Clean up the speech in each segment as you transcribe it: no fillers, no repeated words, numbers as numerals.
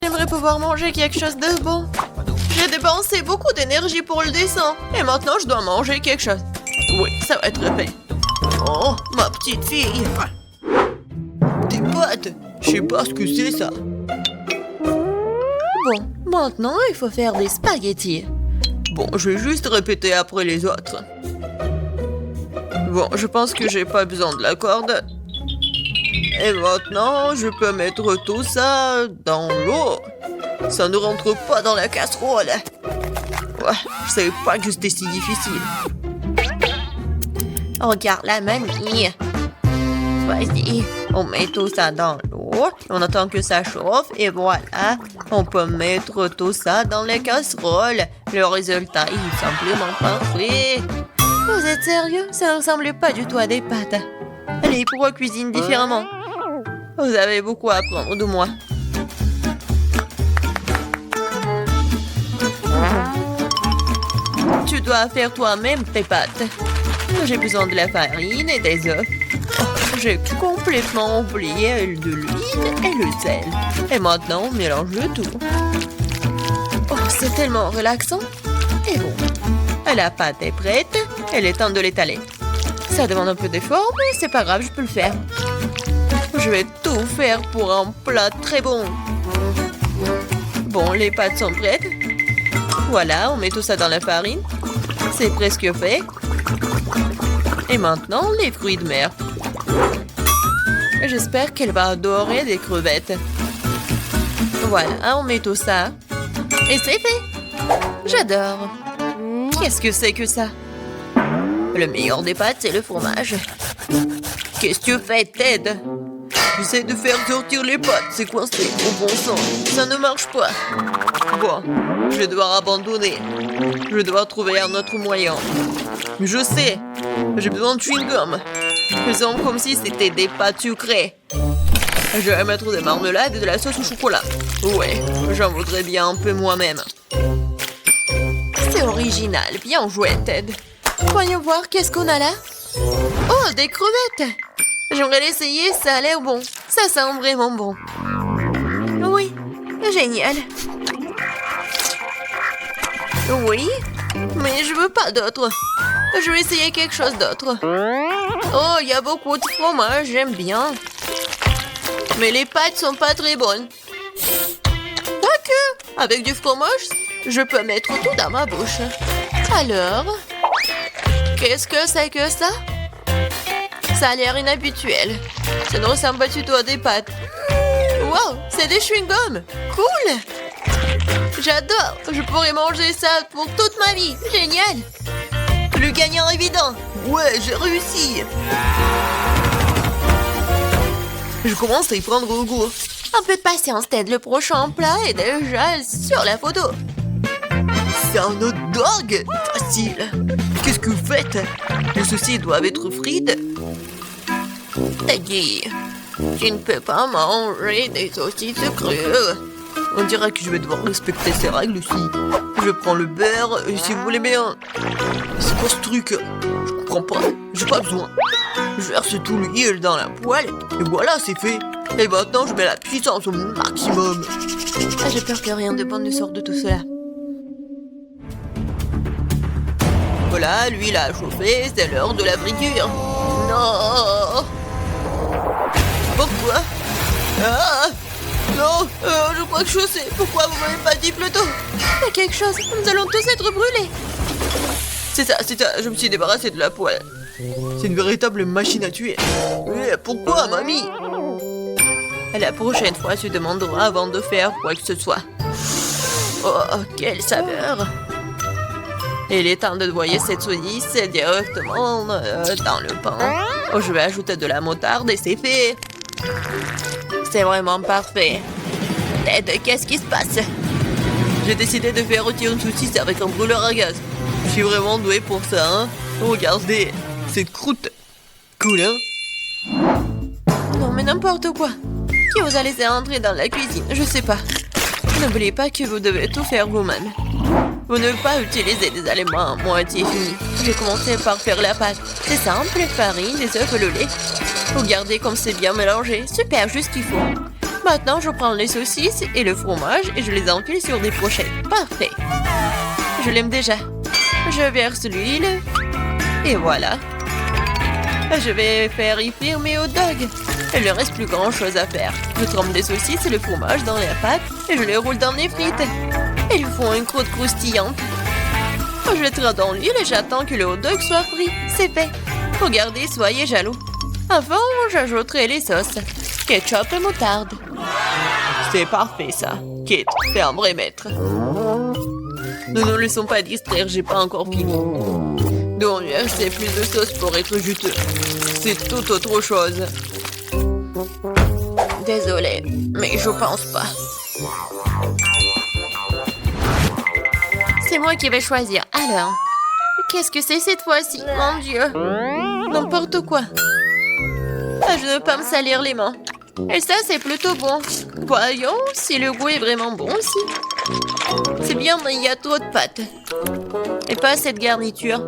J'aimerais pouvoir manger quelque chose de bon. J'ai dépensé beaucoup d'énergie pour le dessin. Et maintenant, je dois manger quelque chose. Oui, ça va être fait. Oh, ma petite fille. Des pâtes. Je sais pas ce que c'est, ça. Bon, maintenant, il faut faire des spaghettis. Bon, je vais juste répéter après les autres. Bon, je pense que j'ai pas besoin de la corde. Et maintenant, je peux mettre tout ça dans l'eau. Ça ne rentre pas dans la casserole. Ouais, je savais pas que c'était si difficile. Regarde la mamie. Vas-y, on met tout ça dans l'eau. On attend que ça chauffe et voilà. On peut mettre tout ça dans les casseroles. Le résultat est simplement parfait. Vous êtes sérieux? Ça ne ressemblait pas du tout à des pâtes. Allez, pourquoi cuisine différemment? Vous avez beaucoup à apprendre de moi. Tu dois faire toi-même tes pâtes. J'ai besoin de la farine et des œufs. Oh, j'ai complètement oublié de l'huile et le sel. Et maintenant, on mélange le tout. Oh, c'est tellement relaxant. Et bon, la pâte est prête. Il est temps de l'étaler. Ça demande un peu d'effort, mais c'est pas grave, je peux le faire. Je vais tout faire pour un plat très bon. Bon, les pâtes sont prêtes. Voilà, on met tout ça dans la farine. C'est presque fait. Et maintenant, les fruits de mer. J'espère qu'elle va adorer des crevettes. Voilà, on met tout ça. Et c'est fait. J'adore. Qu'est-ce que c'est que ça? Le meilleur des pâtes, c'est le fromage. Qu'est-ce que tu fais, Ted? J'essaie de faire sortir les pâtes, c'est coincé. Au bon sang, ça ne marche pas. Bon, je vais devoir abandonner. Je vais devoir trouver un autre moyen. Je sais, j'ai besoin de chewing-gum. Faisons comme si c'était des pâtes sucrées. Je vais mettre des marmelades et de la sauce au chocolat. Ouais, j'en voudrais bien un peu moi-même. C'est original, bien joué, Ted. Voyons voir, qu'est-ce qu'on a là? Oh, des crevettes! J'aimerais l'essayer, ça a l'air bon. Ça sent vraiment bon. Oui, génial. Oui, mais je veux pas d'autre. Je vais essayer quelque chose d'autre. Oh, il y a beaucoup de fromage, j'aime bien. Mais les pâtes sont pas très bonnes. Quoique, avec du fromage, je peux mettre tout dans ma bouche. Alors, qu'est-ce que c'est que ça? Ça a l'air inhabituel. Ça ne ressemble pas du tout à des pâtes. Wow, c'est des chewing-gums. Cool. J'adore. Je pourrais manger ça pour toute ma vie. Génial. Le gagnant évident. Ouais, j'ai réussi. Je commence à y prendre goût. Un peu de patience, Ted. Le prochain plat est déjà sur la photo. C'est un hot dog. Facile. Qu'est-ce que vous faites? Les saucisses doivent être frites. Teddy, tu ne peux pas manger des saucisses crues. On dirait que je vais devoir respecter ces règles aussi. Je prends le beurre, et si vous voulez bien. C'est quoi ce truc? Je comprends pas. J'ai pas besoin. Je verse tout l'huile dans la poêle, et voilà, c'est fait. Et maintenant, je mets la puissance au maximum. Ah, j'ai peur que rien de bon ne sorte de tout cela. Voilà, l'huile a chauffé, c'est l'heure de la friture. Non! Pourquoi? Ah! Non! Je crois que je sais. Pourquoi vous m'avez pas dit plus tôt? Il y a quelque chose. Nous allons tous être brûlés. C'est ça. Je me suis débarrassé de la poêle. C'est une véritable machine à tuer. Mais pourquoi, mamie? La prochaine fois, tu demanderas avant de faire quoi que ce soit. Oh, quelle saveur! Il est temps de noyer cette saucisse directement dans le pain. Oh, je vais ajouter de la moutarde et c'est fait. C'est vraiment parfait. Ted, qu'est-ce qui se passe? J'ai décidé de faire rôtir une saucisse avec un brûleur à gaz. Je suis vraiment doué pour ça, hein? Regardez, cette croûte. Cool, hein? Non, mais n'importe quoi. Qui vous a laissé entrer dans la cuisine? Je sais pas. N'oubliez pas que vous devez tout faire vous-même. Vous ne devez pas utiliser des aliments à moitié finis. J'ai commencé par faire la pâte. C'est simple, farine, des œufs et le lait. Regardez comme c'est bien mélangé. Super, juste ce qu'il faut. Maintenant, je prends les saucisses et le fromage et je les enfile sur des brochettes. Parfait. Je l'aime déjà. Je verse l'huile. Et voilà. Je vais faire y frire mes hot dogs. Il ne reste plus grand chose à faire. Je trempe des saucisses et le fromage dans la pâte et je les roule dans les frites. Ils font une croûte croustillante. Je les traite dans l'huile et j'attends que le hot dog soit frit. C'est fait. Regardez, soyez jaloux. Avant, j'ajouterai les sauces. Ketchup et moutarde. C'est parfait, ça. Kate, t'es un vrai maître. Ne nous laissons pas distraire, j'ai pas encore fini. Donc, c'est plus de sauce pour être juteux. C'est tout autre chose. Désolée, mais je pense pas. C'est moi qui vais choisir. Alors, qu'est-ce que c'est cette fois-ci? Mon Dieu. N'importe quoi. Je ne veux pas me salir les mains. Et ça, c'est plutôt bon. Voyons si le goût est vraiment bon aussi. C'est bien, mais il y a trop de pâtes. Et pas cette garniture.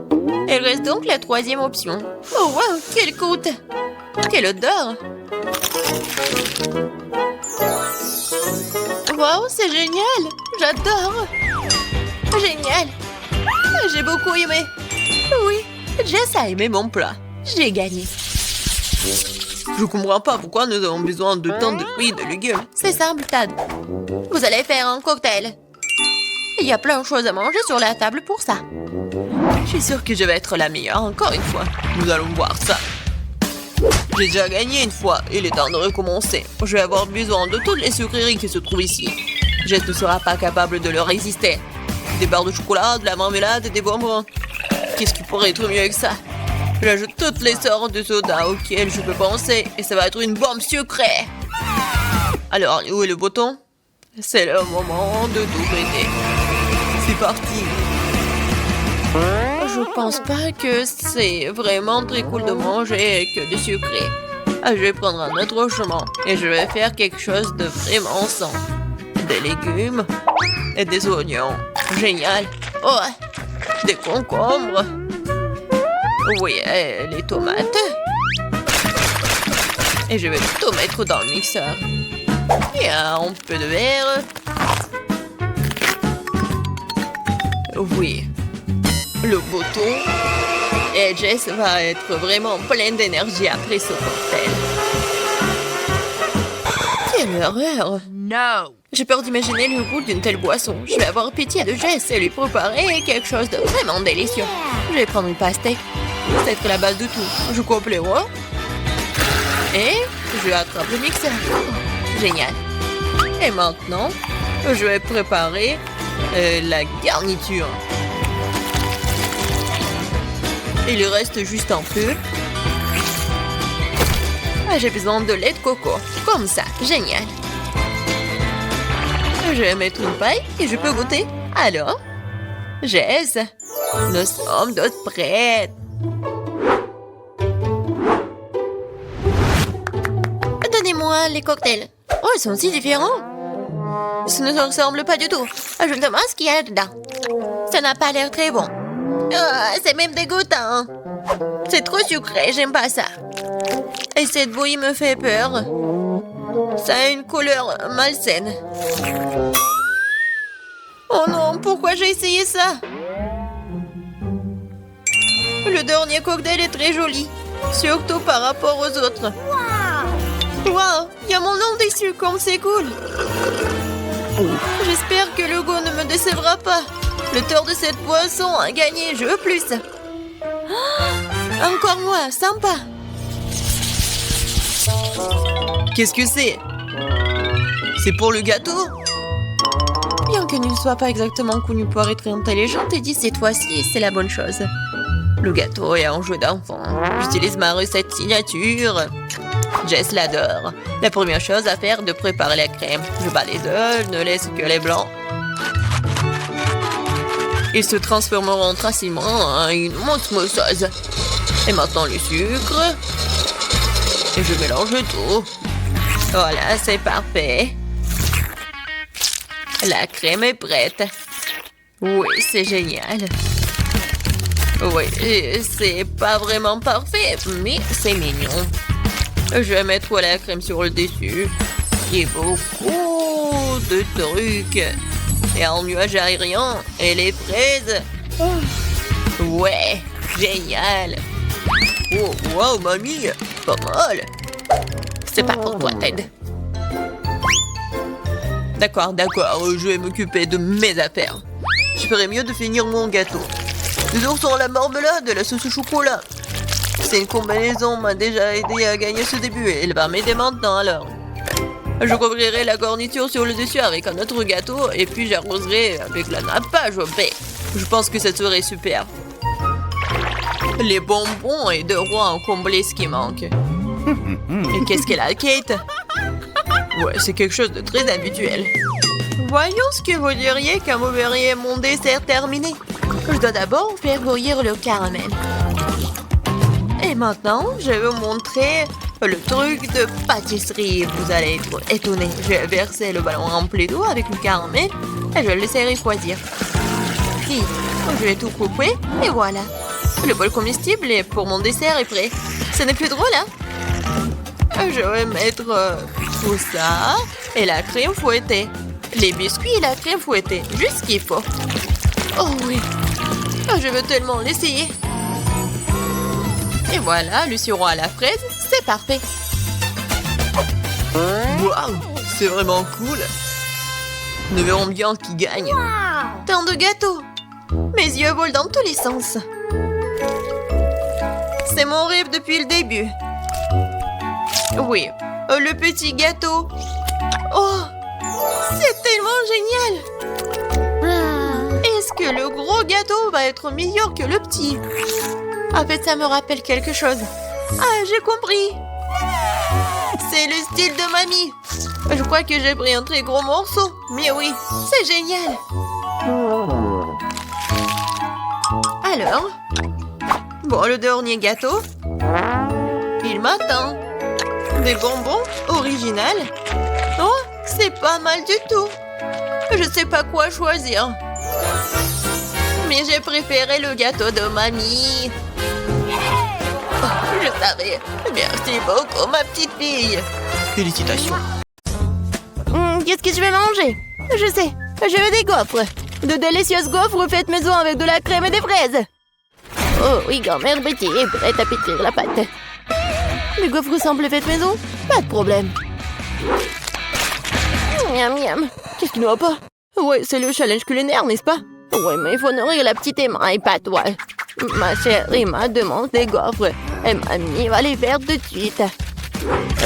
Il reste donc la troisième option. Oh, wow, quelle croûte! Quelle odeur! Wow, c'est génial! J'adore! Génial! J'ai beaucoup aimé. Oui, Jess a aimé mon plat. J'ai gagné. Je comprends pas pourquoi nous avons besoin de tant de fruits et de légumes. C'est simple, Tad. Vous allez faire un cocktail. Il y a plein de choses à manger sur la table pour ça. Je suis sûre que je vais être la meilleure encore une fois. Nous allons voir ça. J'ai déjà gagné une fois. Il est temps de recommencer. Je vais avoir besoin de toutes les sucreries qui se trouvent ici. Jess ne sera pas capable de leur résister. Des barres de chocolat, de la marmelade et des bonbons. Qu'est-ce qui pourrait être mieux que ça? J'ajoute toutes les sortes de sodas auxquelles je peux penser et ça va être une bombe sucrée. Alors, où est le bouton? C'est le moment de tout péter. C'est parti. Je pense pas que c'est vraiment très cool de manger que du sucré. Je vais prendre un autre chemin et je vais faire quelque chose de vraiment sain. Des légumes et des oignons. Génial. Oh, des concombres. Oui, les tomates. Et je vais tout mettre dans le mixeur. Et un peu de verre. Oui. Le bouton. Et Jess va être vraiment pleine d'énergie après ce cocktail. Quelle horreur! No! J'ai peur d'imaginer le goût d'une telle boisson. Je vais avoir pitié de Jess et lui préparer quelque chose de vraiment délicieux. Je vais prendre une pastèque. C'est être la base de tout. Je coupe les rois. Et je attrape le mixeur. Génial. Et maintenant, je vais préparer la garniture. Il reste juste un peu. J'ai besoin de lait de coco. Comme ça. Génial. Je vais mettre une paille et je peux goûter. Alors, Jess, nous sommes toutes prêtes. Donnez-moi les cocktails. Oh, ils sont si différents. Ça ne se ressemble pas du tout. Je me demande ce qu'il y a dedans. Ça n'a pas l'air très bon. C'est même dégoûtant. C'est trop sucré, j'aime pas ça. Et cette bouillie me fait peur. Ça a une couleur malsaine. Oh non, pourquoi j'ai essayé ça? Le dernier cocktail est très joli. Surtout par rapport aux autres. Wow, il y a mon nom dessus, comme c'est cool. J'espère que le goût ne me décevra pas. Le tort de cette boisson a gagné, je veux plus. Encore moi, sympa. Qu'est-ce que c'est? C'est pour le gâteau? Bien que ne soit pas exactement connu pour être intelligente, et dit cette fois-ci, c'est la bonne chose. Le gâteau est un jeu d'enfant. J'utilise ma recette signature. Jess l'adore. La première chose à faire est de préparer la crème. Je bats les œufs, ne laisse que les blancs. Ils se transformeront facilement en une mousse mousseuse. Et maintenant le sucre. Et je mélange tout. Voilà, c'est parfait. La crème est prête. Oui, c'est génial. Oui, c'est pas vraiment parfait, mais c'est mignon. Je vais mettre la crème sur le dessus. Et beaucoup de trucs. Et un nuage aérien et les fraises. Ouais, génial. Oh, wow, mamie, pas mal. C'est pas pour toi, Ted. D'accord, je vais m'occuper de mes affaires. Je ferais mieux de finir mon gâteau. Des ours à la marmelade et la sauce au chocolat. C'est une combinaison m'a déjà aidé à gagner ce début et elle va m'aider maintenant alors. Je couvrirai la garniture sur le dessus avec un autre gâteau et puis j'arroserai avec la nappage au baie. Je pense que ça serait super. Les bonbons et deux rois ont comblé ce qui manque. Et qu'est-ce qu'elle a, Kate? Ouais, c'est quelque chose de très habituel. Voyons ce que vous diriez quand vous verriez mon dessert terminé. Je dois d'abord faire bouillir le caramel. Et maintenant, je vais vous montrer le truc de pâtisserie. Vous allez être étonnés. Je vais verser le ballon rempli d'eau avec le caramel et je vais le laisser refroidir. Puis, je vais tout couper et voilà. Le bol comestible pour mon dessert est prêt. Ce n'est plus drôle, hein? Je vais mettre tout ça et la crème fouettée. Les biscuits et la crème fouettée. Juste ce qu'il faut. Oh oui. Je veux tellement l'essayer. Et voilà, le sirop à la fraise, c'est parfait. Waouh, c'est vraiment cool. Nous verrons bien qui gagne. Tant de gâteaux. Mes yeux volent dans tous les sens. C'est mon rêve depuis le début. Oui, le petit gâteau. Oh, c'est tellement génial. Est-ce que le gros gâteau va être meilleur que le petit? En fait, ça me rappelle quelque chose. Ah, j'ai compris. C'est le style de mamie. Je crois que j'ai pris un très gros morceau. Mais oui, c'est génial. Alors, bon, le dernier gâteau. Il m'attend. Des bonbons originales. Oh, c'est pas mal du tout. Je sais pas quoi choisir. Mais j'ai préféré le gâteau de mamie. Oh, je savais. Merci beaucoup, ma petite fille. Félicitations. Qu'est-ce que je vais manger? Je sais, je veux des gaufres. De délicieuses gaufres faites maison avec de la crème et des fraises. Oh oui, grand-mère Betty est prête à pétrir la pâte. Les gaufres semblent faites maison? Pas de problème. Miam miam. Qu'est-ce qui ne va pas? Ouais, c'est le challenge culinaire, n'est-ce pas? Ouais, mais il faut nourrir la petite Emma et pas toi. Ma chère Emma demande des gaufres et mamie va les faire tout de suite.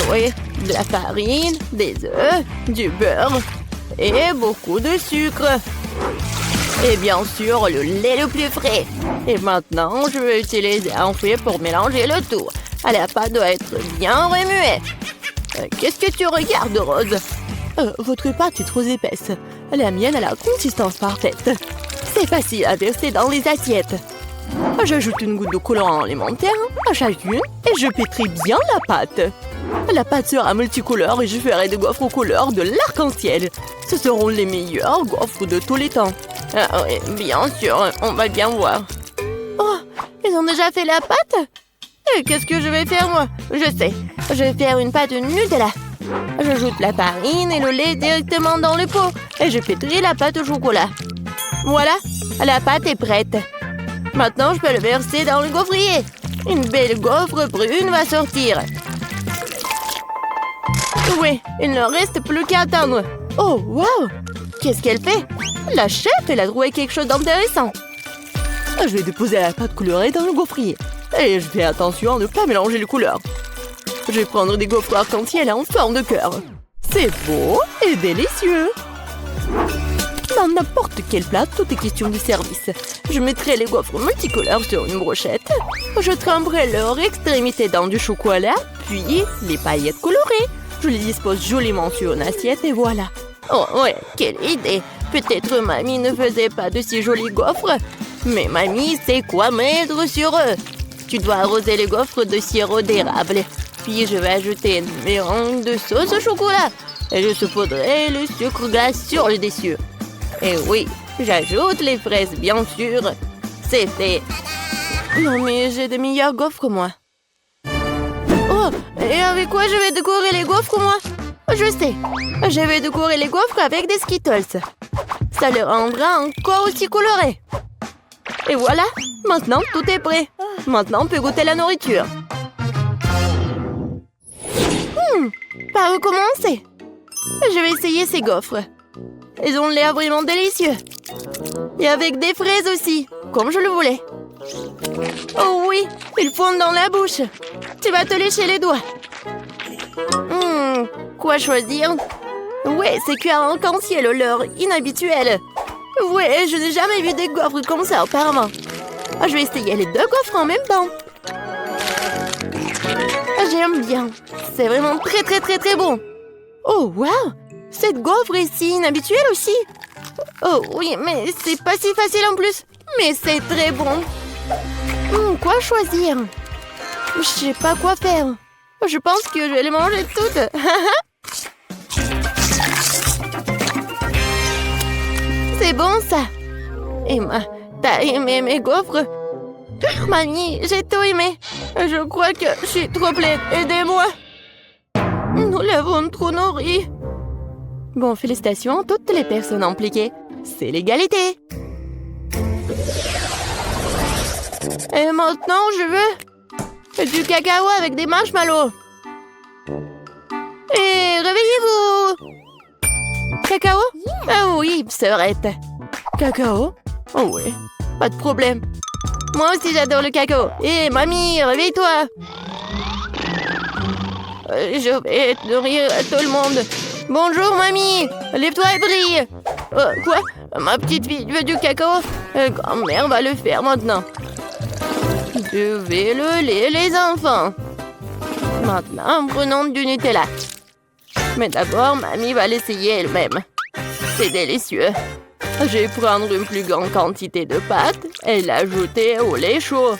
Oui, de la farine, des œufs, du beurre et beaucoup de sucre. Et bien sûr, le lait le plus frais. Et maintenant, je vais utiliser un fouet pour mélanger le tout. La pâte doit être bien remuée. Qu'est-ce que tu regardes, Rose? Votre pâte est trop épaisse. La mienne a la consistance parfaite. C'est facile à verser dans les assiettes. J'ajoute une goutte de colorant alimentaire à chacune et je pétris bien la pâte. La pâte sera multicolore et je ferai des gaufres aux couleurs de l'arc-en-ciel. Ce seront les meilleurs gaufres de tous les temps. Oui, bien sûr, on va bien voir. Oh, ils ont déjà fait la pâte? Qu'est-ce que je vais faire, moi? Je sais, je vais faire une pâte Nutella. J'ajoute la farine et le lait directement dans le pot et je pétris la pâte au chocolat. Voilà, la pâte est prête. Maintenant, je peux le verser dans le gaufrier. Une belle gaufre brune va sortir. Oui, il ne reste plus qu'à attendre. Oh, waouh! Qu'est-ce qu'elle fait? La chef, elle a trouvé quelque chose d'intéressant. Je vais déposer la pâte colorée dans le gaufrier. Et je fais attention à ne pas mélanger les couleurs. Je vais prendre des gaufres arc-en-ciel en forme de cœur. C'est beau et délicieux. Dans n'importe quel plat, tout est question de service. Je mettrai les gaufres multicolores sur une brochette. Je tremperai leur extrémité dans du chocolat, puis les paillettes colorées. Je les dispose joliment sur une assiette et voilà. Oh ouais, quelle idée! Peut-être mamie ne faisait pas de si jolies gaufres, mais mamie sait quoi mettre sur eux. Tu dois arroser les gaufres de sirop d'érable. Puis je vais ajouter une mélange de sauce au chocolat. Et je saupoudrerai le sucre glace sur le dessus. Et oui, j'ajoute les fraises, bien sûr. C'est fait. Non, mais j'ai de meilleures gaufres, moi. Oh, et avec quoi je vais décorer les gaufres, moi? Je sais. Je vais décorer les gaufres avec des Skittles. Ça les rendra encore aussi colorés. Et voilà, maintenant tout est prêt. Maintenant on peut goûter la nourriture. Par où commencer? Je vais essayer ces gaufres. Ils ont l'air vraiment délicieux. Et avec des fraises aussi, comme je le voulais. Oh oui, ils fondent dans la bouche. Tu vas te lécher les doigts. Quoi choisir? Ouais, c'est cuir en arc-en-ciel, l'heure inhabituelle. Ouais, je n'ai jamais vu des gaufres comme ça auparavant. Je vais essayer les deux gaufres en même temps. J'aime bien. C'est vraiment très bon. Oh, wow! Cette gaufre est si inhabituelle aussi. Oh oui, mais c'est pas si facile en plus. Mais c'est très bon. Quoi choisir? Je sais pas quoi faire. Je pense que je vais les manger toutes. C'est bon ça. Emma, t'as aimé mes gaufres? Mamie, j'ai tout aimé. Je crois que je suis trop pleine. Aidez-moi. Nous l'avons trop nourri. Bon, félicitations à toutes les personnes impliquées. C'est l'égalité. Et maintenant, je veux du cacao avec des marshmallows. Et réveillez-vous. Cacao? Ah oui, sœurette. Cacao? Oh oui, pas de problème. Moi aussi, j'adore le cacao. Et mamie, réveille-toi. Je vais nourrir tout le monde. Bonjour, mamie. Lève-toi et brille. Quoi? Ma petite fille veut du cacao? Grand-mère va le faire maintenant. Je vais le lait, les enfants. Maintenant, prenons du Nutella. Mais d'abord, mamie va l'essayer elle-même. C'est délicieux. Je vais prendre une plus grande quantité de pâte et l'ajouter au lait chaud.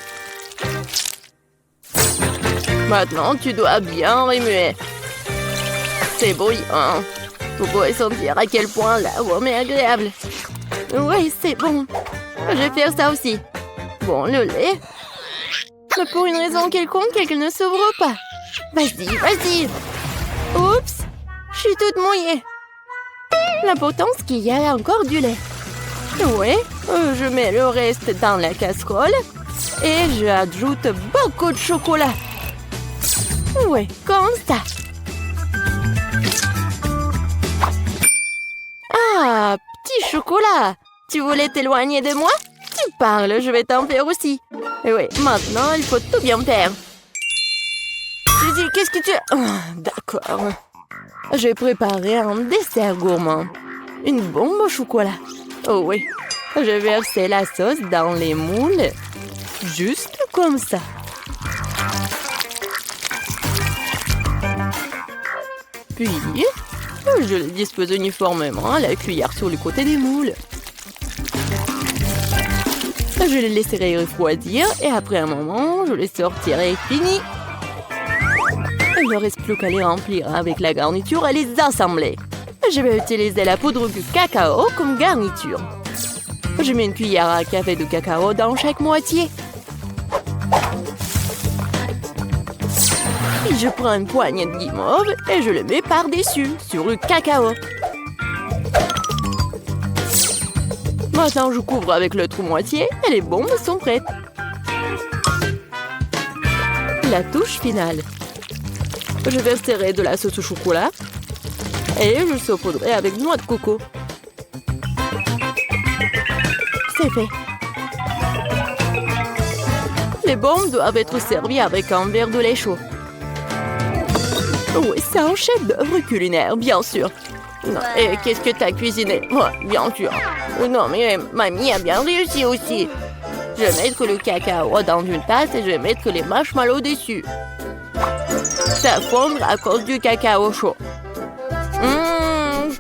Maintenant, tu dois bien remuer. C'est bouillant. Vous pouvez sentir à quel point l'arôme est agréable. Oui, c'est bon. Je vais faire ça aussi. Bon, le lait. Mais pour une raison quelconque, elle ne s'ouvre pas. Vas-y, vas-y. Oups, je suis toute mouillée. L'important, c'est qu'il y a encore du lait. Oui, je mets le reste dans la casserole et j'ajoute beaucoup de chocolat. Oui, comme ça. Ah, petit chocolat. Tu voulais t'éloigner de moi? Tu parles, je vais t'en faire aussi. Et oui, maintenant, il faut tout bien faire. Suzy, qu'est-ce que tu... D'accord. J'ai préparé un dessert gourmand. Une bombe au chocolat. Oh oui. Je versais la sauce dans les moules. Juste comme ça. Puis, je les dispose uniformément à la cuillère sur le côté des moules. Je les laisserai refroidir et après un moment, je les sortirai fini. Il ne reste plus qu'à les remplir avec la garniture et les assembler. Je vais utiliser la poudre de cacao comme garniture. Je mets une cuillère à café de cacao dans chaque moitié. Puis je prends une poignée de guimauve et je le mets par-dessus, sur le cacao. Maintenant, je couvre avec l'autre moitié et les bombes sont prêtes. La touche finale. Je verserai de la sauce au chocolat et je saupoudrerai avec noix de coco. C'est fait. Les bombes doivent être servies avec un verre de lait chaud. Oui, c'est un chef-d'œuvre culinaire, bien sûr. Non, et qu'est-ce que t'as cuisiné? Bien sûr. Non, mais mamie a bien réussi aussi. Je vais mettre le cacao dans une tasse et je vais mettre les marshmallows dessus. Ça fondre à cause du cacao chaud.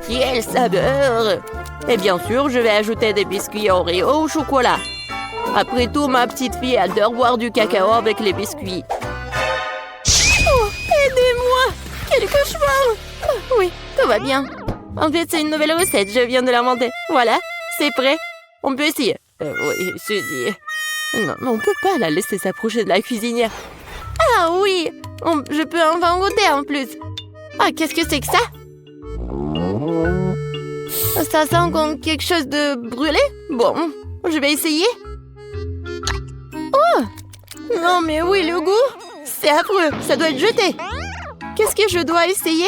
Quelle saveur! Et bien sûr, je vais ajouter des biscuits Oreo au chocolat. Après tout, ma petite fille adore boire du cacao avec les biscuits. Oh, aidez-moi! Quel cauchemar! Oui, tout va bien. En fait, c'est une nouvelle recette, je viens de l'inventer. Voilà, c'est prêt. On peut essayer. Oui, Suzy. Non, mais on peut pas la laisser s'approcher de la cuisinière. Ah oui! Je peux enfin goûter en plus. Ah, qu'est-ce que c'est que ça? Ça sent comme quelque chose de brûlé. Bon, je vais essayer. Oh! Non, mais oui, le goût! C'est affreux, ça doit être jeté. Qu'est-ce que je dois essayer?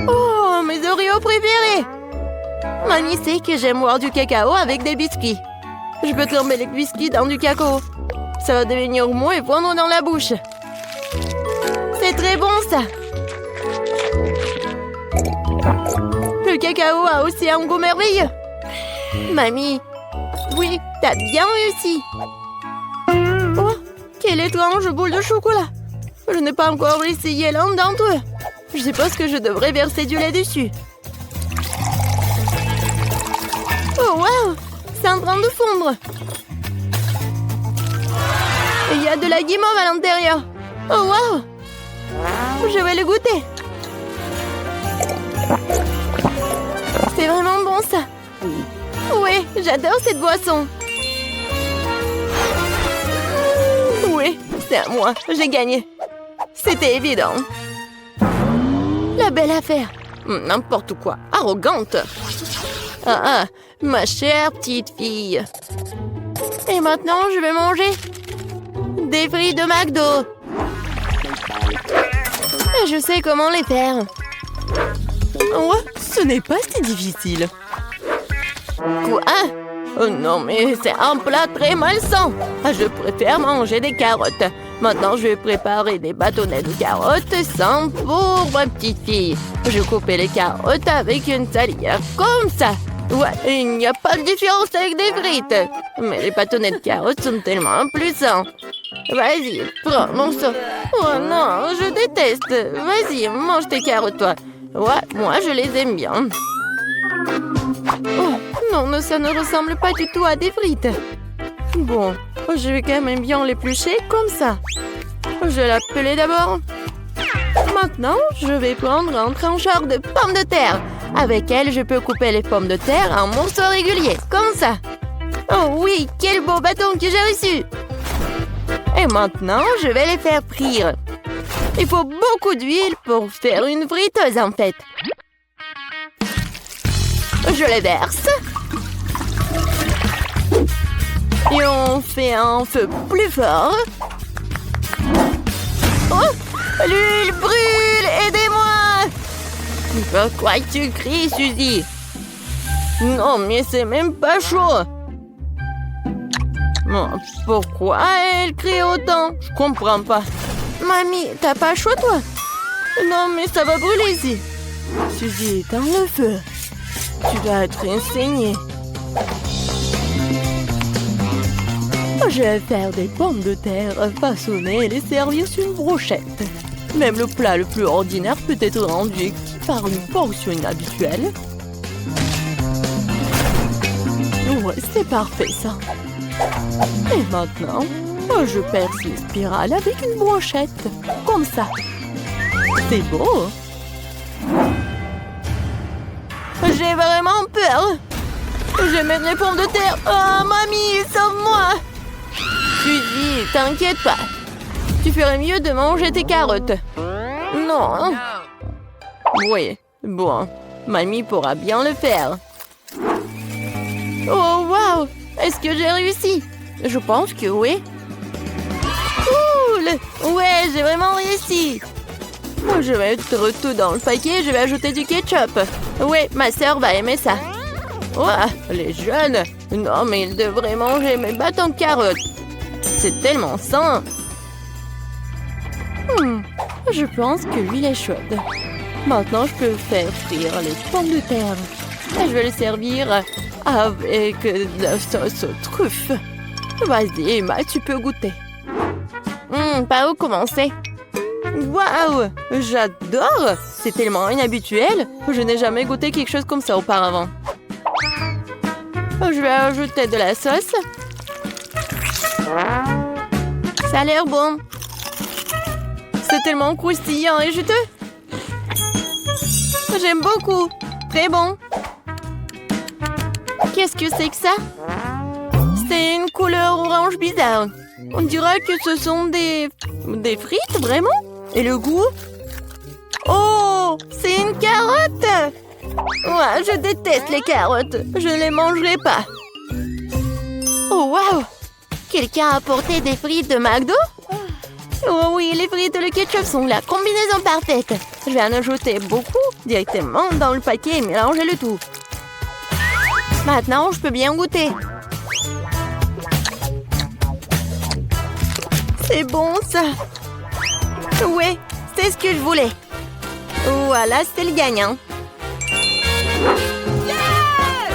Oh, mes Oreos préférés! Mamie sait que j'aime boire du cacao avec des biscuits. Je peux tremper les biscuits dans du cacao. Ça va devenir mou et fondre dans la bouche. C'est très bon, ça! Le cacao a aussi un goût merveilleux. Mamie, oui, t'as bien réussi. Oh, quelle étrange boule de chocolat. Je n'ai pas encore essayé l'un d'entre eux. Je suppose que je devrais verser du lait dessus. Oh, wow! C'est en train de fondre. Et il y a de la guimauve à l'intérieur. Oh, wow! Je vais le goûter. C'est vraiment bon, ça. Oui, j'adore cette boisson. Oui, c'est à moi. J'ai gagné. C'était évident. La belle affaire. N'importe quoi. Arrogante. Ah, ma chère petite fille. Et maintenant, je vais manger des frites de McDo. Et je sais comment les faire. Oh, ce n'est pas si difficile. Quoi? Oh non, mais c'est un plat très malsain. Je préfère manger des carottes. Maintenant, je vais préparer des bâtonnets de carottes sans pour ma petite fille. Je coupe les carottes avec une salière comme ça. Ouais, il n'y a pas de différence avec des frites. Mais les bâtonnets de carottes sont tellement plus sains. Vas-y, prends mon sang. Oh non, je déteste. Vas-y, mange tes carottes, toi. Ouais, moi, je les aime bien. Oh, non, ça ne ressemble pas du tout à des frites. Bon, je vais quand même bien l'éplucher comme ça. Je vais l'appeler d'abord. Maintenant, je vais prendre un trancheur de pommes de terre. Avec elle, je peux couper les pommes de terre en morceaux réguliers, comme ça. Oh oui, quel beau bâton que j'ai reçu! Et maintenant, je vais les faire frire. Il faut beaucoup d'huile pour faire une friteuse, en fait. Je les verse. Et on fait un feu plus fort. Oh! L'huile brûle! Aidez-moi! Pourquoi tu cries, Suzy? Non, mais c'est même pas chaud. Pourquoi elle crie autant? Je comprends pas. Mamie, t'as pas chaud, toi? Non, mais ça va brûler ici. Suzy, éteins le feu. Tu dois être enseignée. Je vais faire des pommes de terre façonnées et les servir sur une brochette. Même le plat le plus ordinaire peut être rendu par une portion inhabituelle. Ouais, c'est parfait, ça. Et maintenant, je perce les spirales avec une brochette. Comme ça. C'est beau. J'ai vraiment peur. Je vais mettre les pommes de terre. Oh, mamie, sauve-moi. Suzy, t'inquiète pas. Tu ferais mieux de manger tes carottes. Non. Oui, bon. Mamie pourra bien le faire. Oh, wow. Est-ce que j'ai réussi? Je pense que oui. Cool. Ouais, j'ai vraiment réussi. Je vais mettre tout dans le paquet et je vais ajouter du ketchup. Oui, ma sœur va aimer ça. Ouah, les jeunes. Non, mais ils devraient manger mes bâtons de carottes. C'est tellement sain. Je pense que l'huile est chaude. Maintenant, je peux faire frire les pommes de terre. Et je vais les servir avec de la sauce aux truffes. Vas-y, Emma, tu peux goûter. Par où commencer? Waouh, j'adore! C'est tellement inhabituel. Je n'ai jamais goûté quelque chose comme ça auparavant. Je vais ajouter de la sauce. Ça a l'air bon. C'est tellement croustillant et juteux. J'aime beaucoup. Très bon. Qu'est-ce que c'est que ça? C'est une couleur orange bizarre. On dirait que ce sont des frites, vraiment? Et le goût? Oh, c'est une Une carotte! Ouais, je déteste les carottes. Je ne les mangerai pas. Oh, waouh! Quelqu'un a apporté des frites de McDo? Oh oui, les frites et le ketchup sont la combinaison parfaite. Je vais en ajouter beaucoup directement dans le paquet et mélanger le tout. Maintenant, je peux bien goûter. C'est bon, ça. Ouais, c'est ce que je voulais. Voilà, c'est le gagnant.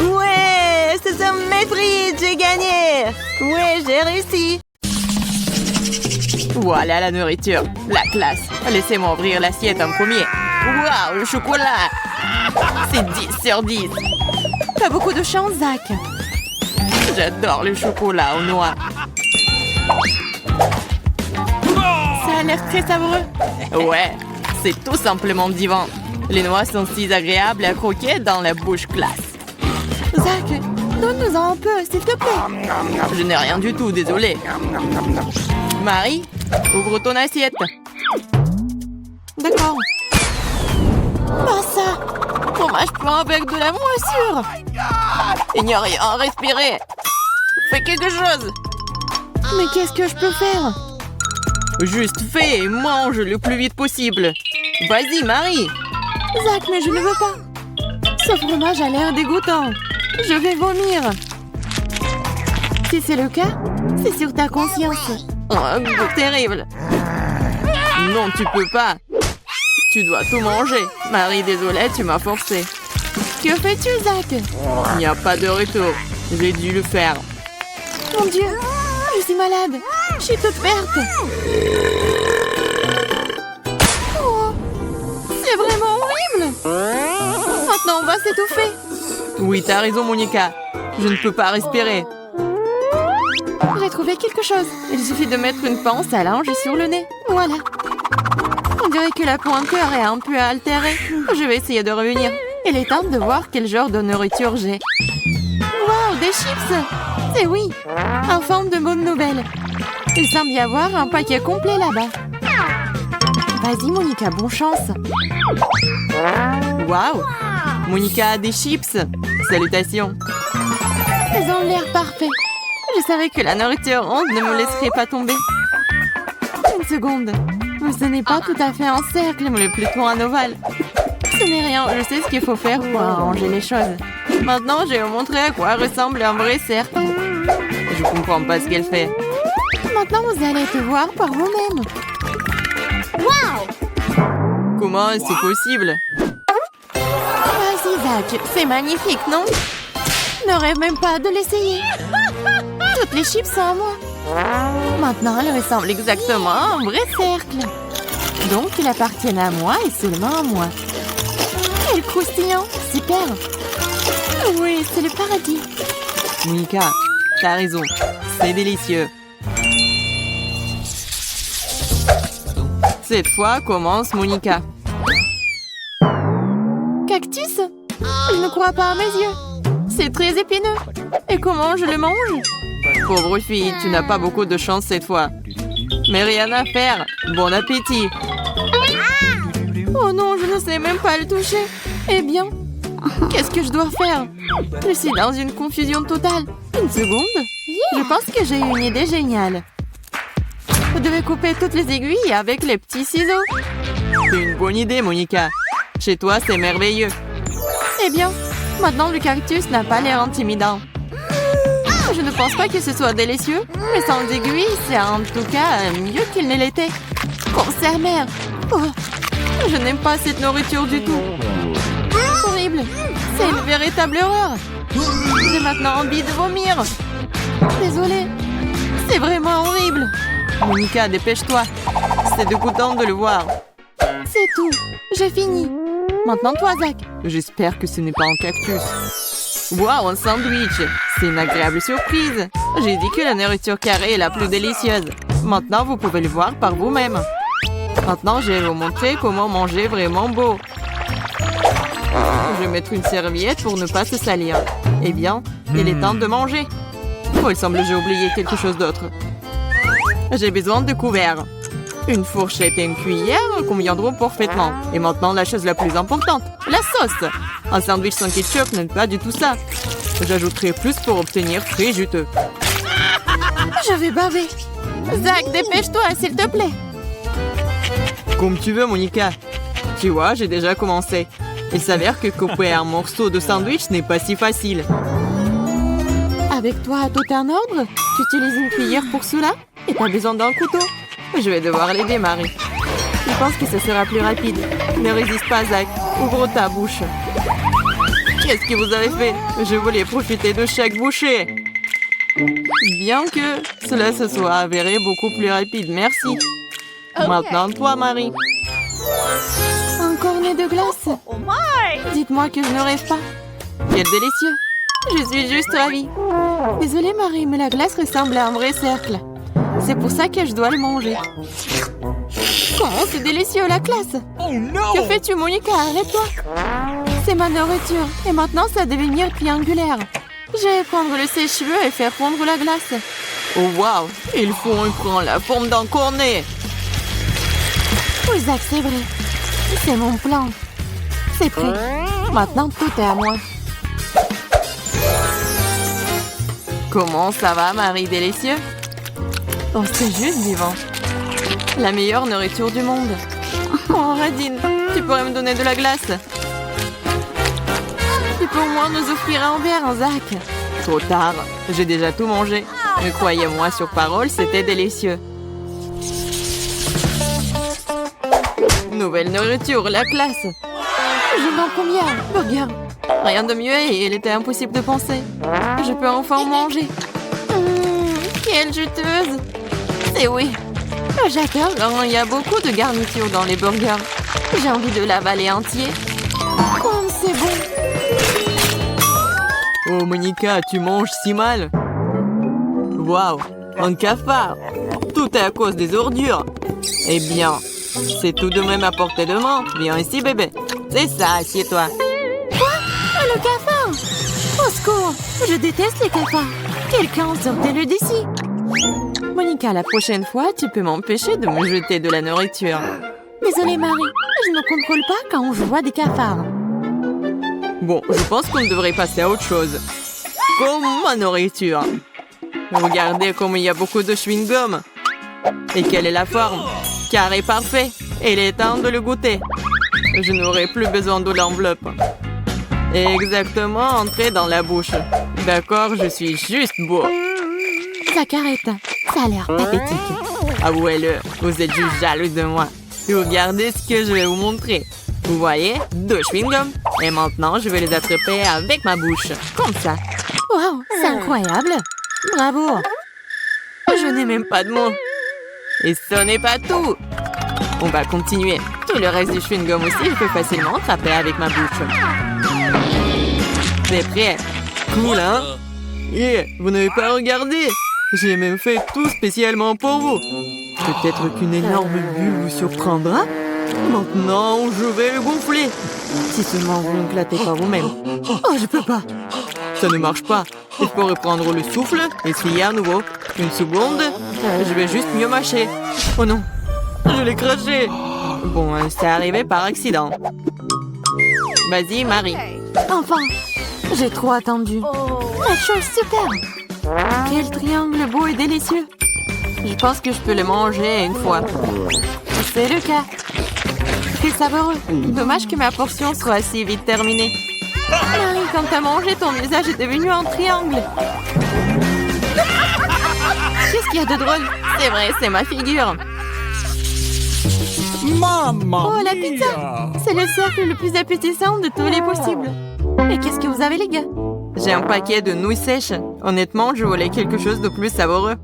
Ouais, ce sont mes frites, j'ai gagné. Ouais, j'ai réussi. Voilà la nourriture, la classe. Laissez-moi ouvrir l'assiette en premier. Waouh, le chocolat! C'est 10 sur 10. T'as beaucoup de chance, Zach. J'adore le chocolat aux noix. Ça a l'air très savoureux. Ouais, c'est tout simplement divin. Les noix sont si agréables à croquer dans la bouche classe. Zach, donne-nous-en un peu, s'il te plaît. Je n'ai rien du tout, désolé. Marie, ouvre ton assiette. D'accord. Pas ça. Fromage plein avec de la moisissure. Il n'y a rien à respirer. Fais quelque chose. Mais qu'est-ce que je peux faire? Juste fais et mange le plus vite possible. Vas-y, Marie. Zach, mais je ne veux pas. Ce fromage a l'air dégoûtant. Je vais vomir. Si c'est le cas, c'est sur ta conscience. Oh, un goût terrible. Non, tu peux pas. Tu dois tout manger. Marie, désolée, tu m'as forcé. Que fais-tu, Zach? Il n'y a pas de retour. J'ai dû le faire. Mon Dieu, je suis malade. Je suis toute verte. Oh, c'est vraiment horrible. Maintenant, on va s'étouffer. Oui, t'as raison, Monica. Je ne peux pas respirer. J'ai trouvé quelque chose. Il suffit de mettre une pince à linge sur le nez. Voilà. On dirait que la pointeur est un peu altérée. Je vais essayer de revenir. Il est temps de voir quel genre de nourriture j'ai. Wow, des chips! C'est oui, en forme de bonne nouvelle. Il semble y avoir un paquet complet là-bas. Vas-y, Monica, bonne chance. Wow! Monica a des chips. Salutations. Ils ont l'air parfaits. Je savais que la nourriture ronde ne me laisserait pas tomber. Une seconde. Mais ce n'est pas tout à fait un cercle, mais plutôt un ovale. Ce n'est rien, je sais ce qu'il faut faire pour arranger les choses. Maintenant, je vais vous montrer à quoi ressemble un vrai cercle. Je comprends pas ce qu'elle fait. Maintenant, vous allez te voir par vous-même. Wow! Comment est-ce possible? Vas-y, Zach, c'est magnifique, non? Ne rêve même pas de l'essayer. Toutes les chips sont à moi. Maintenant, elles ressemblent exactement à un vrai cercle. Donc, ils appartiennent à moi et seulement à moi. Quel croustillant, super. Oui, c'est le paradis. Monica, t'as raison. C'est délicieux. Cette fois commence Monica. Cactus? Je ne crois pas à mes yeux. C'est très épineux. Et comment je le mange? Pauvre fille, tu n'as pas beaucoup de chance cette fois. Mais rien à faire. Bon appétit. Oh non, je ne sais même pas le toucher. Eh bien, qu'est-ce que je dois faire? Je suis dans une confusion totale. Une seconde. Je pense que j'ai une idée géniale. Vous devez couper toutes les aiguilles avec les petits ciseaux. C'est une bonne idée, Monica. Chez toi, c'est merveilleux. Eh bien, maintenant le cactus n'a pas l'air intimidant. Je ne pense pas que ce soit délicieux, mais sans aiguilles, c'est en tout cas mieux qu'il ne l'était. Concert mère. Oh, je n'aime pas cette nourriture du tout. Horrible. C'est une véritable horreur. J'ai maintenant envie de vomir. Désolée. C'est vraiment horrible. Monica, dépêche-toi. C'est dégoûtant de le voir. C'est tout. J'ai fini. Maintenant toi, Zach. J'espère que ce n'est pas un cactus. Wow, un sandwich. C'est une agréable surprise. J'ai dit que la nourriture carrée est la plus délicieuse. Maintenant, vous pouvez le voir par vous-même. Maintenant, je vais vous montrer comment manger vraiment beau. Je vais mettre une serviette pour ne pas se salir. Eh bien, il est temps de manger. Oh, il semble que j'ai oublié quelque chose d'autre. J'ai besoin de couverts. Une fourchette et une cuillère conviendront parfaitement. Et maintenant, la chose la plus importante, la sauce. Un sandwich sans ketchup n'est pas du tout ça. J'ajouterai plus pour obtenir très juteux. Je vais baver. Zach, dépêche-toi, s'il te plaît. Comme tu veux, Monica. Tu vois, j'ai déjà commencé. Il s'avère que couper un morceau de sandwich n'est pas si facile. Avec toi, tout est en ordre? Tu utilises une cuillère pour cela? Et t'as besoin d'un couteau? Je vais devoir l'aider, Marie. Je pense que ce sera plus rapide. Ne résiste pas, Zach. Ouvre ta bouche. Qu'est-ce que vous avez fait? Je voulais profiter de chaque bouchée. Bien que cela se soit avéré beaucoup plus rapide. Merci. Maintenant, toi, Marie. Un cornet de glace. Dites-moi que je ne rêve pas. Quel délicieux. Je suis juste ravie. Désolée, Marie, mais la glace ressemble à un vrai cercle. C'est pour ça que je dois le manger. Comment c'est délicieux, la classe! Que fais-tu, Monica? Arrête-toi! C'est ma nourriture, et maintenant ça va devenir triangulaire. Je vais prendre le sèche-cheveux et faire fondre la glace. Oh, waouh! Il prend la forme d'un cornet! Oui, Zach, c'est vrai. C'est mon plan. C'est prêt. Maintenant, tout est à moi. Comment ça va, Marie délicieux? Oh, c'est juste vivant. La meilleure nourriture du monde. Oh, Radine, tu pourrais me donner de la glace? Tu peux au moins nous offrir un verre, Zach. Trop tard, j'ai déjà tout mangé. Mais croyez-moi sur parole, c'était délicieux. Nouvelle nourriture, la classe. Je m'en combien? Burger. Rien de mieux et il était impossible de penser. Je peux enfin en manger. Quelle juteuse. C'est oui. J'adore quand il y a beaucoup de garnitures dans les burgers. J'ai envie de l'avaler entier. Comme c'est bon. Oh, Monica, tu manges si mal. Waouh, un cafard. Tout est à cause des ordures. Eh bien, c'est tout de même à portée de main. Viens ici, bébé. C'est ça, assieds-toi. Quoi? Le cafard? Au secours. Je déteste les cafards. Quelqu'un sortez-le d'ici. Monica, la prochaine fois, tu peux m'empêcher de me jeter de la nourriture. Désolée, Marie. Je ne contrôle pas quand je vois des cafards. Bon, je pense qu'on devrait passer à autre chose. Comme ma nourriture. Regardez comme il y a beaucoup de chewing-gum. Et quelle est la forme? Carré parfait. Et il est temps de le goûter. Je n'aurai plus besoin de l'enveloppe. Exactement, entrer dans la bouche. D'accord, je suis juste beau. Zach, arrête. Ça a l'air pathétique. Avouez-le, vous êtes juste jaloux de moi. Et regardez ce que je vais vous montrer. Vous voyez, 2 chewing-gums. Et maintenant, je vais les attraper avec ma bouche. Comme ça. Wow, c'est incroyable. Bravo. Je n'ai même pas de mots. Et ce n'est pas tout. On va continuer. Tout le reste du chewing-gum aussi, je peux facilement attraper avec ma bouche. C'est prêt. Cool, hein? Yeah, vous n'avez pas regardé. J'ai même fait tout spécialement pour vous. Peut-être qu'une énorme bulle vous surprendra. Maintenant, je vais le gonfler. Si seulement vous ne clattez pas vous-même. Oh, je peux pas. Ça ne marche pas. Il faut reprendre le souffle. Essayer à nouveau. Une seconde. Je vais juste mieux mâcher. Oh non. Je l'ai craché. Bon, c'est arrivé par accident. Vas-y, Marie. Enfin, j'ai trop attendu. La chose super. Quel triangle beau et délicieux. Je pense que je peux le manger une fois. C'est le cas. C'est savoureux. Dommage que ma portion soit si vite terminée. Marie, quand t'as mangé, ton visage est devenu un triangle. Qu'est-ce qu'il y a de drôle? C'est vrai, c'est ma figure. Oh, la pizza! C'est le cercle le plus appétissant de tous les possibles. Et qu'est-ce que vous avez, les gars? J'ai un paquet de nouilles sèches. Honnêtement, je voulais quelque chose de plus savoureux.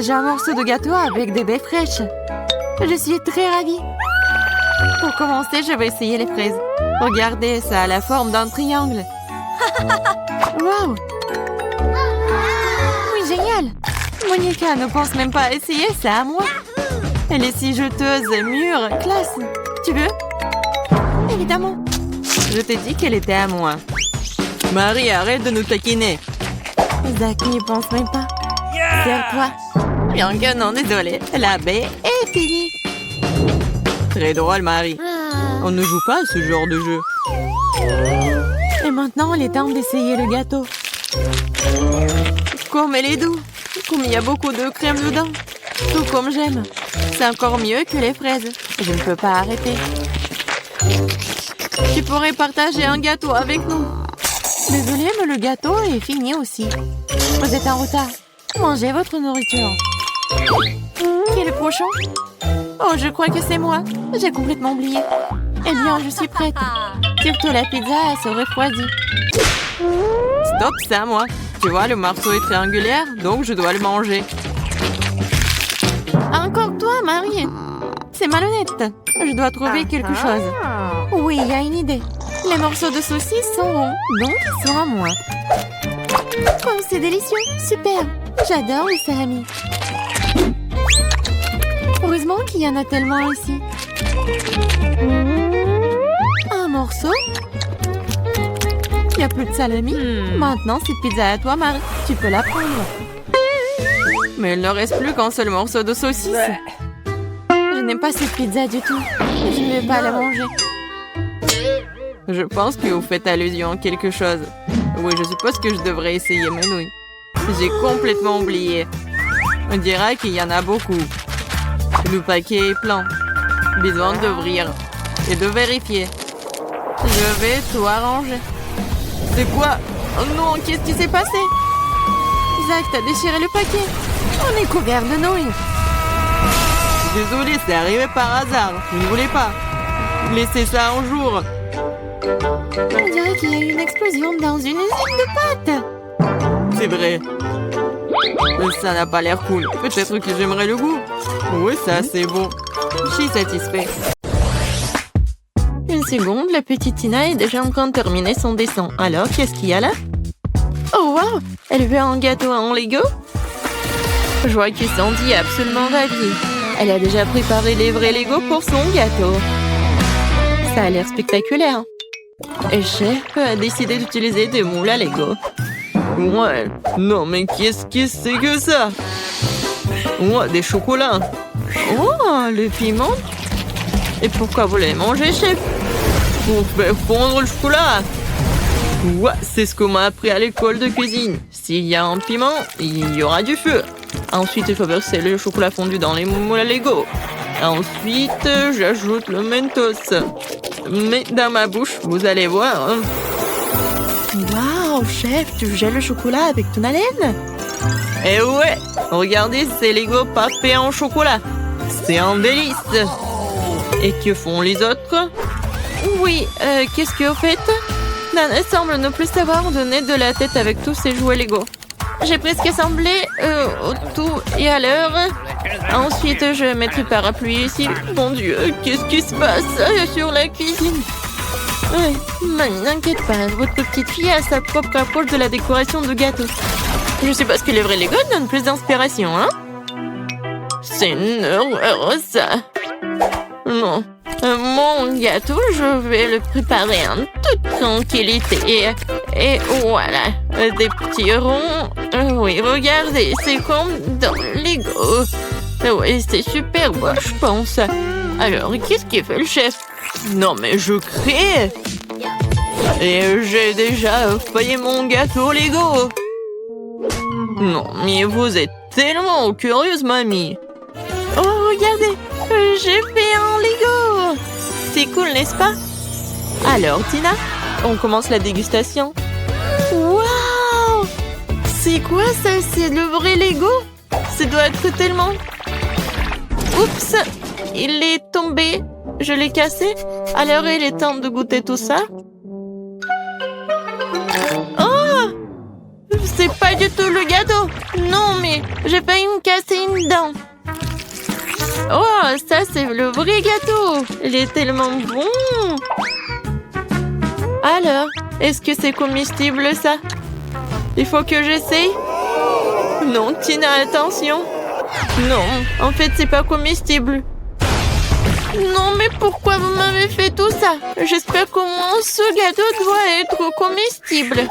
J'ai un morceau de gâteau avec des baies fraîches. Je suis très ravie. Pour commencer, je vais essayer les fraises. Regardez, ça a la forme d'un triangle. Wow! Oui, génial! Monica ne pense même pas à essayer, c'est à moi. Elle est si juteuse et mûre. Classe. Tu veux? Évidemment. Je t'ai dit qu'elle était à moi. Marie, arrête de nous taquiner. Zach n'y pense même pas. Serre-toi. Bien que non, désolé. La baie est finie. Très drôle, Marie. On ne joue pas à ce genre de jeu. Et maintenant, il est temps d'essayer le gâteau. Comme elle est douce. Comme il y a beaucoup de crème dedans. Tout comme j'aime. C'est encore mieux que les fraises. Je ne peux pas arrêter. Tu pourrais partager un gâteau avec nous. Désolée, mais le gâteau est fini aussi. Vous êtes en retard. Mangez votre nourriture. Qui est le prochain? Oh, je crois que c'est moi. J'ai complètement oublié. Eh bien, je suis prête. Surtout la pizza se refroidit. Stop, c'est à moi. Tu vois, le morceau est triangulaire, donc je dois le manger. Encore toi, Marie. C'est malhonnête. Je dois trouver quelque chose. Oui, il y a une idée. Les morceaux de saucisse sont ronds, donc ils sont à moi. Oh, c'est délicieux. Super. J'adore le salami. Heureusement qu'il y en a tellement ici. Un morceau. Il n'y a plus de salami. Maintenant, cette pizza à toi, Marie. Tu peux la prendre. Mais il ne reste plus qu'un seul morceau de saucisse. Je n'aime pas cette pizza du tout. Je ne vais pas la manger. Je pense que vous faites allusion à quelque chose. Oui, je suppose que je devrais essayer mes nouilles. J'ai complètement oublié. On dirait qu'il y en a beaucoup. Le paquet est plein. Besoin d'ouvrir et de vérifier. Je vais tout arranger. C'est quoi? Oh non, qu'est-ce qui s'est passé? Zach, t'as déchiré le paquet. On est couvert de nouilles. Désolé, c'est arrivé par hasard. Je ne voulais pas. Laissez ça un jour. On dirait qu'il y a eu une explosion dans une usine de pâtes. C'est vrai. Ça n'a pas l'air cool. Peut-être que j'aimerais le goût. Oui, ça, c'est bon. Je suis satisfait. Une seconde, la petite Tina est déjà en train de terminer son dessin. Alors, qu'est-ce qu'il y a là? Oh, wow! Elle veut un gâteau en Lego? Je vois que Sandy est absolument ravie. Elle a déjà préparé les vrais Lego pour son gâteau. Ça a l'air spectaculaire. Et Chef a décidé d'utiliser des moules à Lego. Ouais, non mais qu'est-ce que c'est que ça? Ouais, des chocolats. Oh, le piment. Et pourquoi vous l'avez mangé, Chef? Pour faire fondre le chocolat. Ouais, c'est ce qu'on m'a appris à l'école de cuisine. S'il y a un piment, il y aura du feu. Ensuite, il faut verser le chocolat fondu dans les moules à Lego. Ensuite, j'ajoute le Mentos. Mais dans ma bouche, vous allez voir. Waouh, Chef, tu gèles le chocolat avec ton haleine? Eh ouais, regardez ces Lego papés en chocolat. C'est un délice. Et que font les autres? Oui, qu'est-ce que vous faites? Nana semble ne plus savoir donner de la tête avec tous ses jouets Lego. J'ai presque assemblé tout et à l'heure. Ensuite, je mettrai le parapluie ici. Mon Dieu, qu'est-ce qui se passe sur la cuisine? Mamie, n'inquiète pas, votre petite fille a sa propre approche de la décoration de gâteau. Je sais pas ce que les vrais Lego donnent plus d'inspiration, hein? C'est une horreur, ça. Non. Mon gâteau, je vais le préparer en toute tranquillité. Et voilà, des petits ronds. Oui, regardez, c'est comme dans Lego. Oui, c'est super beau, je pense. Alors, qu'est-ce qu'il fait le chef? Non, mais je crée. Et j'ai déjà failli mon gâteau Lego. Non, mais vous êtes tellement curieuse, mamie. Oh, regardez, j'ai fait un Lego. C'est cool, n'est-ce pas? Alors, Tina, on commence la dégustation. Waouh! C'est quoi ça? C'est le vrai Lego? Ça doit être tellement... Oups! Il est tombé. Je l'ai cassé. Alors, il est temps de goûter tout ça. Oh! C'est pas du tout le gâteau. Non, mais j'ai failli me casser une dent. Oh, ça, c'est le vrai gâteau. Il est tellement bon. Alors, est-ce que c'est comestible, ça? Il faut que j'essaye. Non, Tina, attention. Non, en fait, c'est pas comestible. Non, mais pourquoi vous m'avez fait tout ça? J'espère qu'au moins ce gâteau doit être comestible.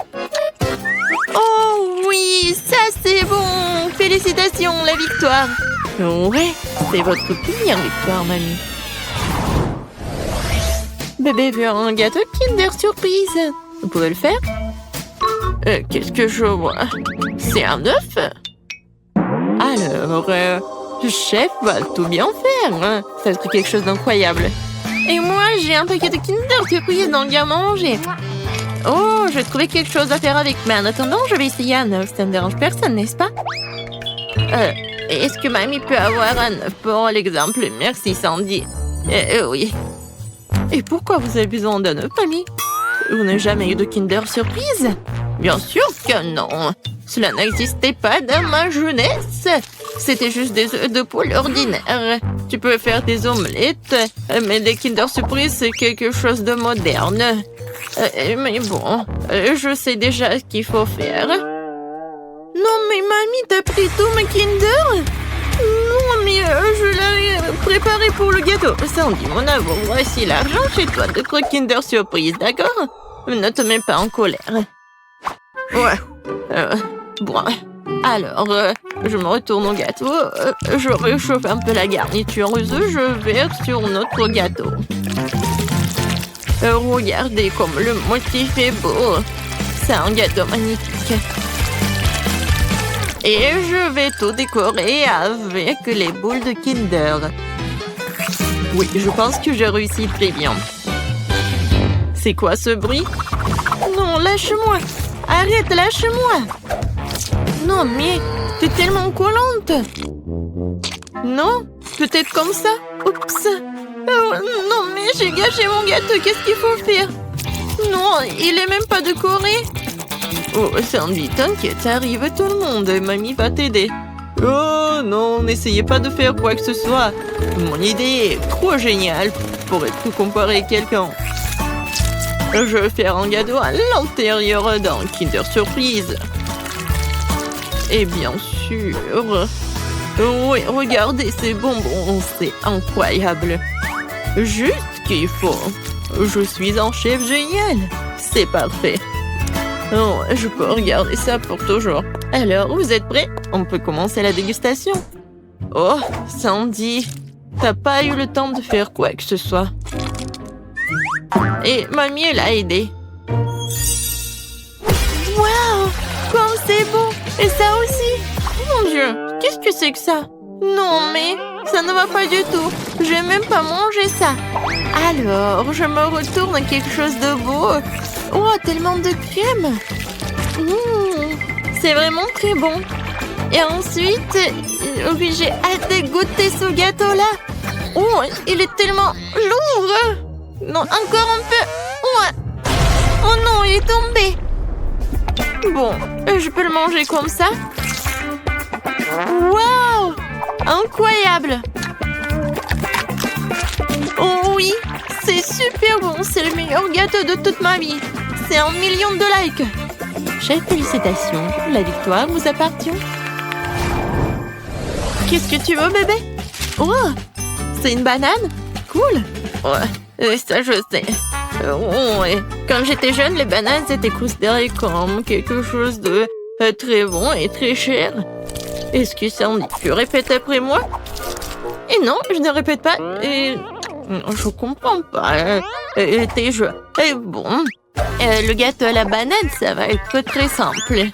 Oh oui, ça c'est bon. Félicitations, la victoire. Ouais, c'est votre première victoire, mamie. Bébé veut un gâteau Kinder Surprise. Vous pouvez le faire? Qu'est-ce que je vois? C'est un œuf? Alors, le chef va tout bien faire. Hein. Ça serait quelque chose d'incroyable. Et moi, j'ai un paquet de Kinder Surprise dans le garde-manger. Oh, je vais trouver quelque chose à faire avec. Mais en attendant, je vais essayer un œuf. Ça ne dérange personne, n'est-ce pas? Est-ce que mamie peut avoir un œuf pour l'exemple? Merci, Sandy. Oui. Et pourquoi vous avez besoin d'un œuf, mamie? Vous n'avez jamais eu de Kinder Surprise? Bien sûr que non. Cela n'existait pas dans ma jeunesse. C'était juste des œufs de poule ordinaires. Tu peux faire des omelettes, mais des Kinder Surprise, c'est quelque chose de moderne. Mais bon, je sais déjà ce qu'il faut faire. Non, mais mamie, t'as pris tous mes Kinder? Non, mais je l'avais préparé pour le gâteau. Sandy, mon amour, voici l'argent chez toi de Kinder Surprise, d'accord? Ne te mets pas en colère. Ouais. Bon. Alors, je me retourne au gâteau. Je réchauffe un peu la garniture. Je verse sur notre gâteau. Regardez comme le motif est beau. C'est un gâteau magnifique. Et je vais tout décorer avec les boules de Kinder. Oui, je pense que j'ai réussi très bien. C'est quoi ce bruit? Non, lâche-moi! Arrête, lâche-moi! Non, mais t'es tellement collante! Non? Peut-être comme ça? Oups! Oh, non, mais j'ai gâché mon gâteau, qu'est-ce qu'il faut faire? Non, il est même pas décoré! Oh, Sandy, t'inquiète, ça arrive tout le monde, mamie va t'aider. Oh non, n'essayez pas de faire quoi que ce soit. Mon idée est trop géniale pour être comparée à quelqu'un. Je vais faire un gâteau à l'intérieur d'un Kinder Surprise. Et bien sûr... Oui, regardez ces bonbons, c'est incroyable. Juste ce qu'il faut. Je suis un chef génial. C'est parfait. Oh, je peux regarder ça pour toujours. Alors, vous êtes prêts? On peut commencer la dégustation. Oh, Sandy, t'as pas eu le temps de faire quoi que ce soit. Et mamie, elle a aidé. Waouh! Comme c'est beau! Et ça aussi! Mon Dieu, qu'est-ce que c'est que ça? Non, mais ça ne va pas du tout. Je vais même pas manger ça. Alors, je me retourne à quelque chose de beau. Oh, tellement de crème! C'est vraiment très bon. Et ensuite, oui, j'ai hâte de goûter ce gâteau-là. Oh, il est tellement lourd! Non, encore un peu. Ouais. Oh non, il est tombé. Bon, je peux le manger comme ça. Waouh! Incroyable! Oh oui, c'est super bon. C'est le meilleur gâteau de toute ma vie. C'est 1 million de likes. Chef, félicitations. La victoire vous appartient. Qu'est-ce que tu veux, bébé? Oh, c'est une banane? Cool. Ouais, ça je sais. Ouais. Quand j'étais jeune, les bananes étaient considérées comme quelque chose de très bon et très cher. Est-ce que Sandy peut répéter après moi? Et non, je ne répète pas. Et je comprends pas. Tes jeux. Et bon, le gâteau à la banane, ça va être très simple.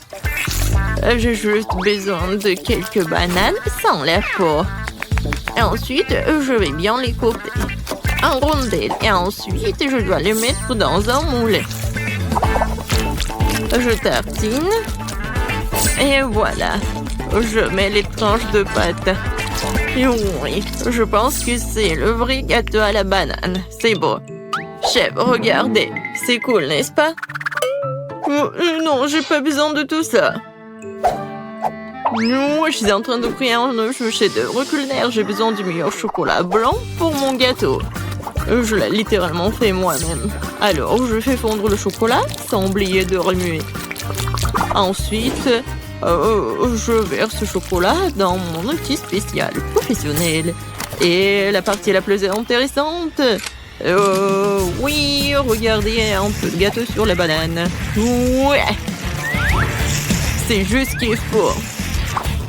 J'ai juste besoin de quelques bananes sans la peau. Et ensuite, je vais bien les couper en rondelles. Et ensuite, je dois les mettre dans un moule. Je tartine. Et voilà. Je mets les tranches de pâte. Et oui, je pense que c'est le vrai gâteau à la banane. C'est beau. Chef, regardez. C'est cool, n'est-ce pas? Non, j'ai pas besoin de tout ça. Non, je suis en train de créer un chef-d'œuvre culinaire. J'ai besoin du meilleur chocolat blanc pour mon gâteau. Je l'ai littéralement fait moi-même. Alors, je fais fondre le chocolat sans oublier de remuer. Ensuite, je verse ce chocolat dans mon outil spécial professionnel. Et la partie la plus intéressante... oui, regardez un peu de gâteau sur la banane. Ouais! C'est juste ce qu'il faut.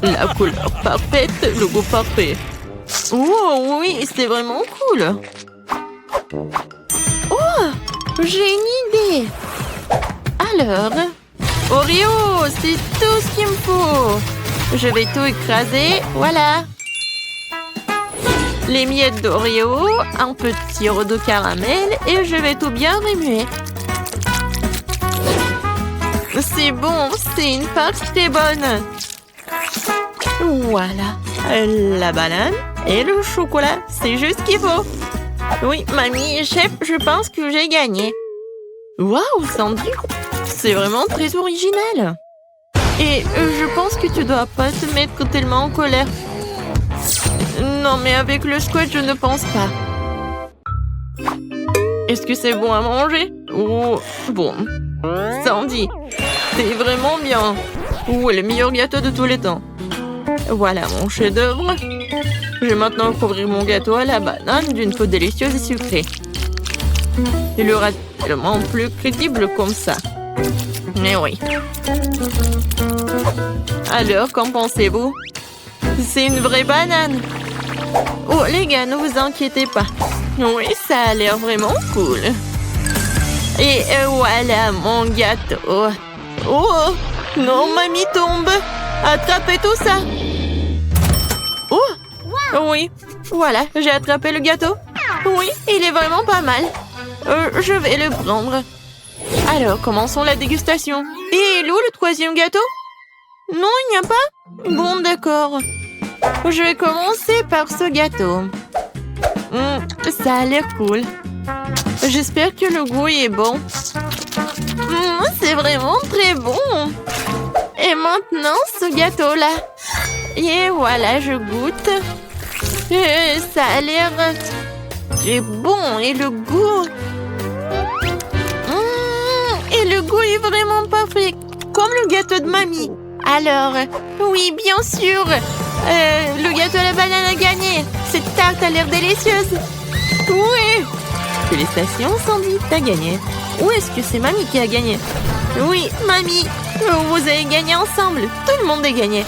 La couleur parfaite, le goût parfait. Oh oui, c'est vraiment cool. Oh, j'ai une idée. Alors, Oreo, c'est tout ce qu'il me faut. Je vais tout écraser, voilà. Les miettes d'Oreo, un peu de sirop de caramel et je vais tout bien remuer. C'est bon, c'est une pâte très bonne. Voilà, la banane et le chocolat, c'est juste ce qu'il faut. Oui, mamie, chef, je pense que j'ai gagné. Waouh, Sandy, c'est vraiment très original. Et je pense que tu dois pas te mettre tellement en colère. Non, mais avec le scotch, je ne pense pas. Est-ce que c'est bon à manger? Oh, bon. Sandy, c'est vraiment bien. Oh, le meilleur gâteau de tous les temps. Voilà mon chef-d'œuvre. Je vais maintenant couvrir mon gâteau à la banane d'une peau délicieuse et sucrée. Il aura tellement plus crédible comme ça. Mais oui. Alors, qu'en pensez-vous? C'est une vraie banane. Oh, les gars, ne vous inquiétez pas. Oui, ça a l'air vraiment cool. Et voilà mon gâteau. Oh, non, mamie tombe. Attrapez tout ça. Oh, oui. Voilà, j'ai attrapé le gâteau. Oui, il est vraiment pas mal. Je vais le prendre. Alors, commençons la dégustation. Et où le troisième gâteau? Non, il n'y a pas? Bon, d'accord. Je vais commencer par ce gâteau. Ça a l'air cool. J'espère que le goût est bon. C'est vraiment très bon. Et maintenant, ce gâteau-là. Et voilà, je goûte. Et ça a l'air très bon. Et le goût... Et le goût est vraiment parfait. Comme le gâteau de mamie. Alors, oui, bien sûr. Le gâteau à la banane a gagné. Cette tarte a l'air délicieuse. Oui. Félicitations, Sandy, t'as gagné. Ou est-ce que c'est mamie qui a gagné? Oui, mamie. Vous avez gagné ensemble. Tout le monde a gagné.